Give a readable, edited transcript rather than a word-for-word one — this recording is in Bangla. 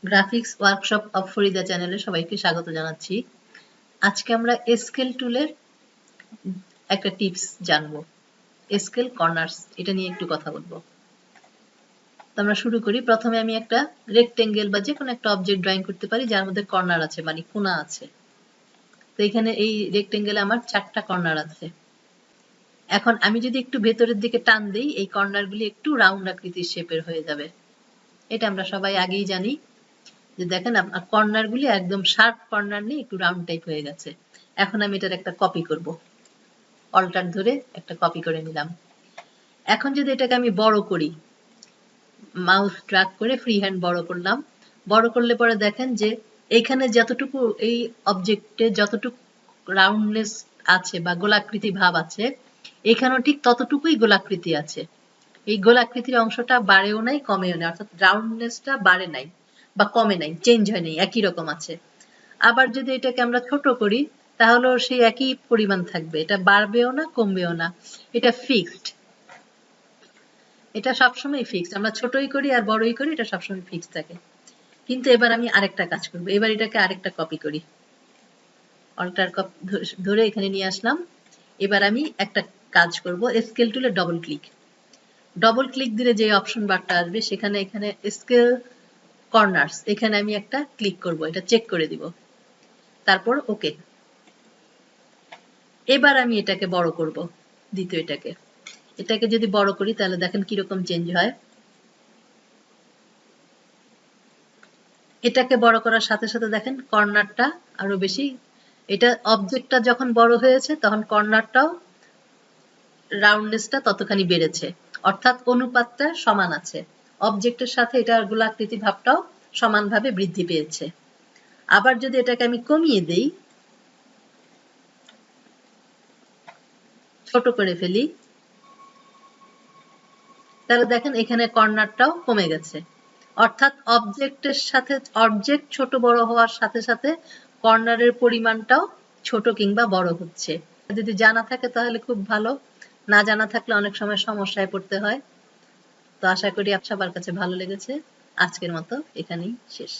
গ্রাফিক্স ওয়ার্কশপ অফ ফরিদা চ্যানেলে সবাইকে স্বাগত জানাচ্ছি। আজকে আমরা স্কেল টুলের একটা টিপস জানবো। স্কেল কর্নার্স এটা নিয়ে একটু কথা বলবো। তো আমরা শুরু করি। প্রথমে আমি একটা রেক্টেঙ্গেল বা যে কোনো একটা অবজেক্ট ড্রয়িং করতে পারি যার মধ্যে কর্নার আছে, মানে কোণা আছে। তো এখানে এই রেক্টেঙ্গেলে আমার 4টা কর্নার আছে। এখন আমি যদি একটু ভেতরের দিকে টান দিই, এই কর্নারগুলি একটু রাউন্ড আকৃতির শেপের হয়ে যাবে। এটা আমরা সবাই আগেই জানি যে দেখেন আপনার কর্নারগুলি একদম শার্প কর্নার নেই, একটু রাউন্ড টাইপ হয়ে গেছে। এখন আমি এটার একটা কপি করব। অল্টার ধরে একটা কপি করে নিলাম। এখন যদি এটাকে আমি বড় করি, মাউস ড্র্যাগ করে ফ্রি হ্যান্ড বড় করলাম। বড় করলে পরে দেখেন যে এইখানে যতটুকু এই অবজেক্টে যতটুকু রাউন্ডনেস আছে বা গোলাকৃতি ভাব আছে, এখানেও ঠিক ততটুকুই গোলাকৃতি আছে। এই গোলাকৃতির অংশটা বাড়েও নাই কমেও নাই, অর্থাৎ রাউন্ডনেসটা বাড়ে নাই বা কমে নাই, চেঞ্জ হয় নাই, একই রকম আছে। আবার যদি এটাকে আমরা ছোট করি তাহলেও সেই একই পরিমাণ থাকবে, এটা বাড়বেও না কমবেও না, এটা ফিক্সড। এটা সবসময় ফিক্সড, আমরা ছোটই করি আর বড়ই করি, এটা সবসময় ফিক্সড থাকে। কিন্তু এবার আমি আরেকটা কাজ করব, এবার এটাকে আরেকটা কপি করি। অল্টার ধরে এখানে নিয়ে আসলাম। এবার আমি একটা কাজ করব, স্কেল টুলে ডবল ক্লিক। ডবল ক্লিক দিলে যে অপশন বারটা আসবে সেখানে এখানে স্কেল কর্নার্স, এখানে আমি একটা ক্লিক করব, এটা চেক করে দিব, তারপর ওকে। এবার আমি এটাকে বড় করব, এটাকে যদি বড় করি তাহলে দেখেন কিরকম চেঞ্জ হয়। এটাকে বড় করার সাথে সাথে দেখেন কর্নারটা আরো বেশি, এটা অবজেক্টটা যখন বড় হয়েছে তখন কর্নারটাও রাউন্ডনেসটা ততখানি বেড়েছে, অর্থাৎ অনুপাতটা সমান আছে। অবজেক্টের সাথে এটার গোলাকৃতি ভাবটাও সমানভাবে বৃদ্ধি পেয়েছে। আবার যদি এটাকে আমি কমিয়ে দেই, ছোট করে ফেলি, তাহলে দেখেন এখানে কর্নারটাও কমে গেছে। অর্থাৎ অবজেক্টের সাথে অবজেক্ট ছোট বড় হওয়ার সাথে সাথে কর্নারের পরিমাণটাও ছোট কিংবা বড় হচ্ছে। যদি জানা থাকে তাহলে খুব ভালো, না জানা থাকলে অনেক সময় সমস্যায় পড়তে হয়। তো আশা করি সবার কাছে ভালো লেগেছে। আজকের মতো এখানেই শেষ।